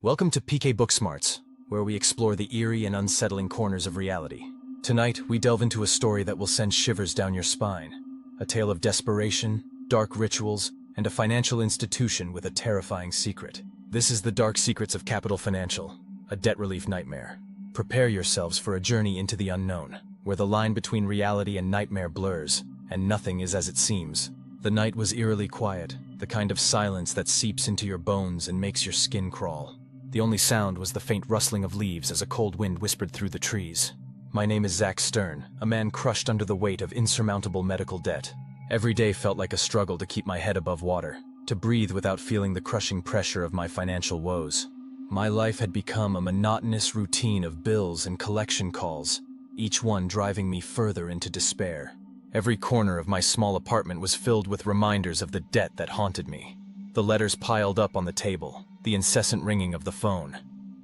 Welcome to PK BookSmarts, where we explore the eerie and unsettling corners of reality. Tonight, we delve into a story that will send shivers down your spine. A tale of desperation, dark rituals, and a financial institution with a terrifying secret. This is The Dark Secrets of Capital Financial, a debt relief nightmare. Prepare yourselves for a journey into the unknown, where the line between reality and nightmare blurs, and nothing is as it seems. The night was eerily quiet, the kind of silence that seeps into your bones and makes your skin crawl. The only sound was the faint rustling of leaves as a cold wind whispered through the trees. My name is Zach Stern, a man crushed under the weight of insurmountable medical debt. Every day felt like a struggle to keep my head above water, to breathe without feeling the crushing pressure of my financial woes. My life had become a monotonous routine of bills and collection calls, each one driving me further into despair. Every corner of my small apartment was filled with reminders of the debt that haunted me. The letters piled up on the table, the incessant ringing of the phone,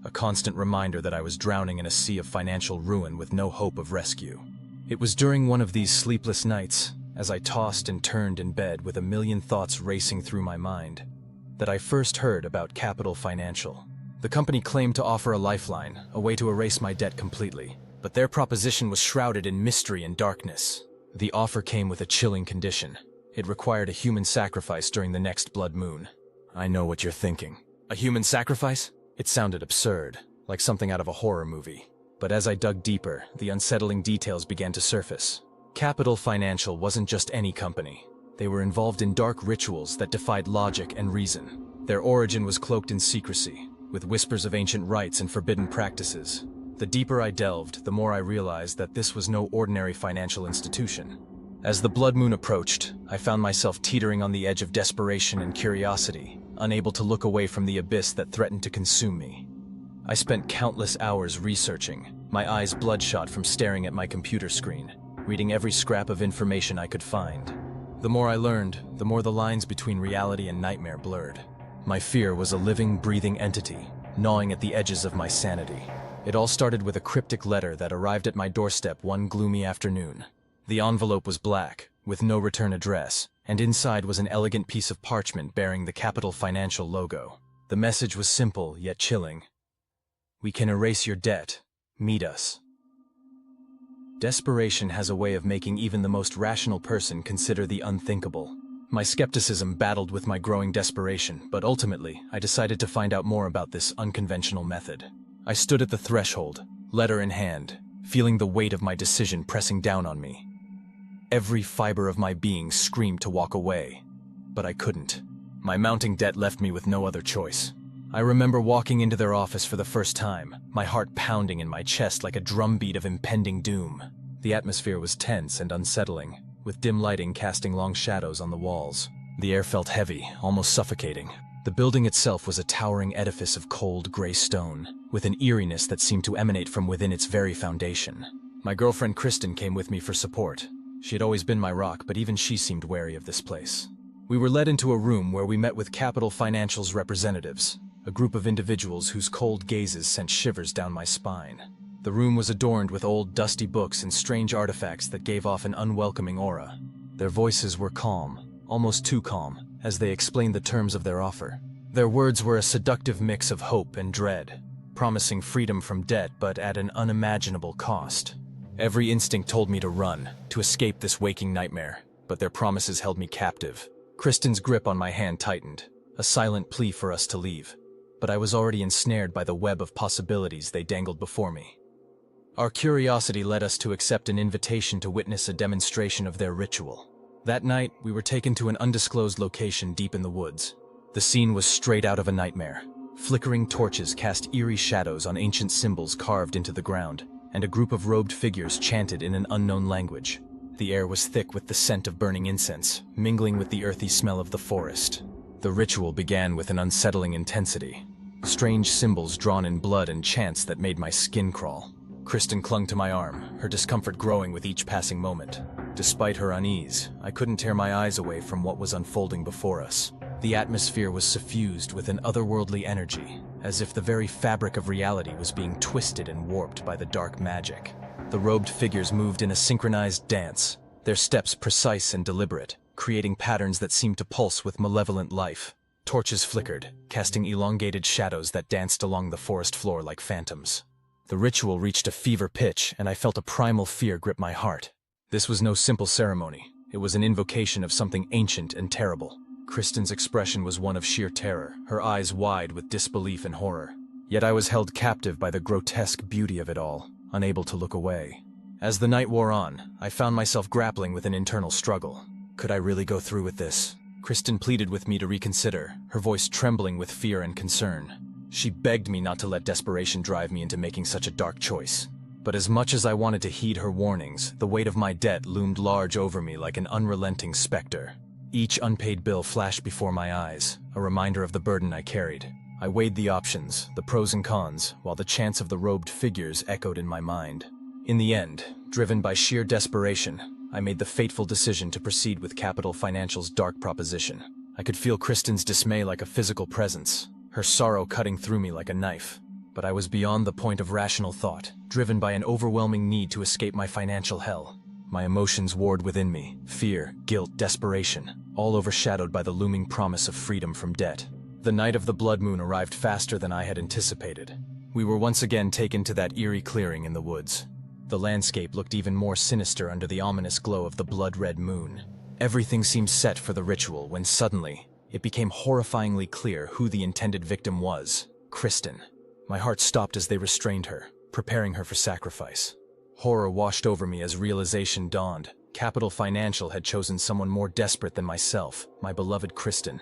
a constant reminder that I was drowning in a sea of financial ruin with no hope of rescue. It was during one of these sleepless nights, as I tossed and turned in bed with a million thoughts racing through my mind, that I first heard about Capital Financial. The company claimed to offer a lifeline, a way to erase my debt completely, but their proposition was shrouded in mystery and darkness. The offer came with a chilling condition. It required a human sacrifice during the next blood moon. I know what you're thinking. A human sacrifice? It sounded absurd, like something out of a horror movie. But as I dug deeper, the unsettling details began to surface. Capital Financial wasn't just any company. They were involved in dark rituals that defied logic and reason. Their origin was cloaked in secrecy, with whispers of ancient rites and forbidden practices. The deeper I delved, the more I realized that this was no ordinary financial institution. As the blood moon approached, I found myself teetering on the edge of desperation and curiosity, unable to look away from the abyss that threatened to consume me. I spent countless hours researching, my eyes bloodshot from staring at my computer screen, reading every scrap of information I could find. The more I learned, the more the lines between reality and nightmare blurred. My fear was a living, breathing entity, gnawing at the edges of my sanity. It all started with a cryptic letter that arrived at my doorstep one gloomy afternoon. The envelope was black, with no return address, and inside was an elegant piece of parchment bearing the Capital Financial logo. The message was simple yet chilling. "We can erase your debt. Meet us." Desperation has a way of making even the most rational person consider the unthinkable. My skepticism battled with my growing desperation, but ultimately, I decided to find out more about this unconventional method. I stood at the threshold, letter in hand, feeling the weight of my decision pressing down on me. Every fiber of my being screamed to walk away, but I couldn't. My mounting debt left me with no other choice. I remember walking into their office for the first time, my heart pounding in my chest like a drumbeat of impending doom. The atmosphere was tense and unsettling, with dim lighting casting long shadows on the walls. The air felt heavy, almost suffocating. The building itself was a towering edifice of cold, gray stone, with an eeriness that seemed to emanate from within its very foundation. My girlfriend Kristen came with me for support. She had always been my rock, but even she seemed wary of this place. We were led into a room where we met with Capital Financial's representatives, a group of individuals whose cold gazes sent shivers down my spine. The room was adorned with old, dusty books and strange artifacts that gave off an unwelcoming aura. Their voices were calm, almost too calm, as they explained the terms of their offer. Their words were a seductive mix of hope and dread, promising freedom from debt but at an unimaginable cost. Every instinct told me to run, to escape this waking nightmare, but their promises held me captive. Kristen's grip on my hand tightened, a silent plea for us to leave, but I was already ensnared by the web of possibilities they dangled before me. Our curiosity led us to accept an invitation to witness a demonstration of their ritual. That night, we were taken to an undisclosed location deep in the woods. The scene was straight out of a nightmare. Flickering torches cast eerie shadows on ancient symbols carved into the ground, and a group of robed figures chanted in an unknown language. The air was thick with the scent of burning incense, mingling with the earthy smell of the forest. The ritual began with an unsettling intensity. Strange symbols drawn in blood and chants that made my skin crawl. Kristen clung to my arm, her discomfort growing with each passing moment. Despite her unease, I couldn't tear my eyes away from what was unfolding before us. The atmosphere was suffused with an otherworldly energy, as if the very fabric of reality was being twisted and warped by the dark magic. The robed figures moved in a synchronized dance, their steps precise and deliberate, creating patterns that seemed to pulse with malevolent life. Torches flickered, casting elongated shadows that danced along the forest floor like phantoms. The ritual reached a fever pitch, and I felt a primal fear grip my heart. This was no simple ceremony. It was an invocation of something ancient and terrible. Kristen's expression was one of sheer terror, her eyes wide with disbelief and horror. Yet I was held captive by the grotesque beauty of it all, unable to look away. As the night wore on, I found myself grappling with an internal struggle. Could I really go through with this? Kristen pleaded with me to reconsider, her voice trembling with fear and concern. She begged me not to let desperation drive me into making such a dark choice. But as much as I wanted to heed her warnings, the weight of my debt loomed large over me like an unrelenting specter. Each unpaid bill flashed before my eyes, a reminder of the burden I carried. I weighed the options, the pros and cons, while the chants of the robed figures echoed in my mind. In the end, driven by sheer desperation, I made the fateful decision to proceed with Capital Financial's dark proposition. I could feel Kristen's dismay like a physical presence, her sorrow cutting through me like a knife. But I was beyond the point of rational thought, driven by an overwhelming need to escape my financial hell. My emotions warred within me, fear, guilt, desperation, all overshadowed by the looming promise of freedom from debt. The night of the blood moon arrived faster than I had anticipated. We were once again taken to that eerie clearing in the woods. The landscape looked even more sinister under the ominous glow of the blood-red moon. Everything seemed set for the ritual when suddenly, it became horrifyingly clear who the intended victim was: Kristen. My heart stopped as they restrained her, preparing her for sacrifice. Horror washed over me as realization dawned. Capital Financial had chosen someone more desperate than myself, my beloved Kristen.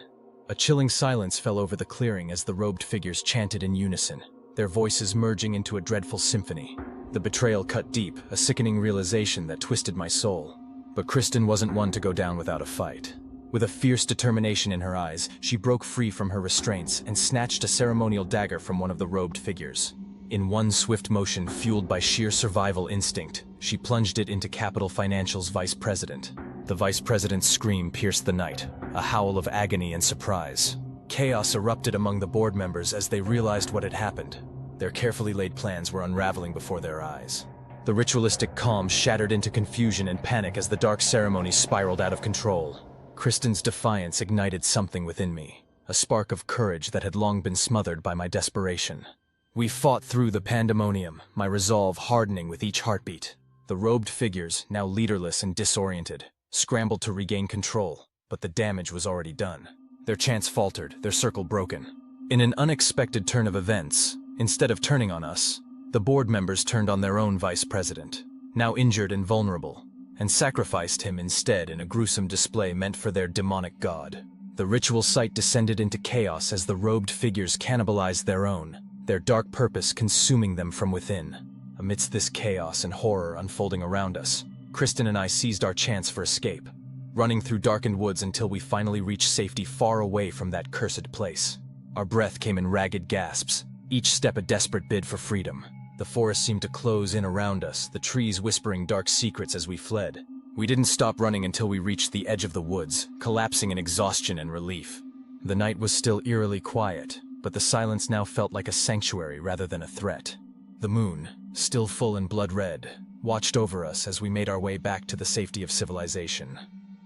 A chilling silence fell over the clearing as the robed figures chanted in unison, their voices merging into a dreadful symphony. The betrayal cut deep, a sickening realization that twisted my soul. But Kristen wasn't one to go down without a fight. With a fierce determination in her eyes, she broke free from her restraints and snatched a ceremonial dagger from one of the robed figures. In one swift motion fueled by sheer survival instinct, she plunged it into Capital Financial's vice president. The vice president's scream pierced the night, a howl of agony and surprise. Chaos erupted among the board members as they realized what had happened. Their carefully laid plans were unraveling before their eyes. The ritualistic calm shattered into confusion and panic as the dark ceremony spiraled out of control. Kristen's defiance ignited something within me, a spark of courage that had long been smothered by my desperation. We fought through the pandemonium, my resolve hardening with each heartbeat. The robed figures, now leaderless and disoriented, scrambled to regain control, but the damage was already done. Their chants faltered, their circle broken. In an unexpected turn of events, instead of turning on us, the board members turned on their own vice president, now injured and vulnerable, and sacrificed him instead in a gruesome display meant for their demonic god. The ritual site descended into chaos as the robed figures cannibalized their own, their dark purpose consuming them from within. Amidst this chaos and horror unfolding around us, Kristen and I seized our chance for escape, running through darkened woods until we finally reached safety far away from that cursed place. Our breath came in ragged gasps, each step a desperate bid for freedom. The forest seemed to close in around us, the trees whispering dark secrets as we fled. We didn't stop running until we reached the edge of the woods, collapsing in exhaustion and relief. The night was still eerily quiet, but the silence now felt like a sanctuary rather than a threat. The moon, still full and blood-red, watched over us as we made our way back to the safety of civilization.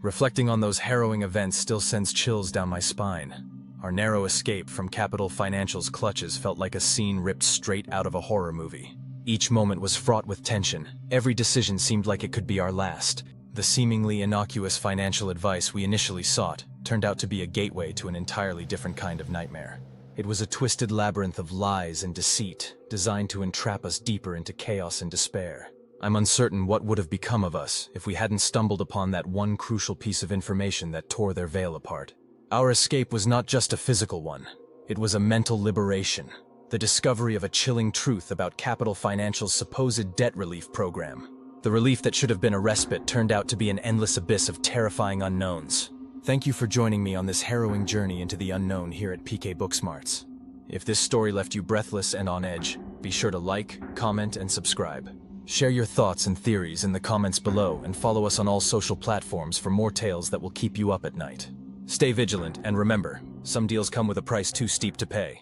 Reflecting on those harrowing events still sends chills down my spine. Our narrow escape from Capital Financial's clutches felt like a scene ripped straight out of a horror movie. Each moment was fraught with tension. Every decision seemed like it could be our last. The seemingly innocuous financial advice we initially sought turned out to be a gateway to an entirely different kind of nightmare. It was a twisted labyrinth of lies and deceit, designed to entrap us deeper into chaos and despair. I'm uncertain what would have become of us if we hadn't stumbled upon that one crucial piece of information that tore their veil apart. Our escape was not just a physical one. It was a mental liberation, the discovery of a chilling truth about Capital Financial's supposed debt relief program. The relief that should have been a respite turned out to be an endless abyss of terrifying unknowns. Thank you for joining me on this harrowing journey into the unknown here at PK BookSmarts. If this story left you breathless and on edge, be sure to like, comment, and subscribe. Share your thoughts and theories in the comments below and follow us on all social platforms for more tales that will keep you up at night. Stay vigilant and remember, some deals come with a price too steep to pay.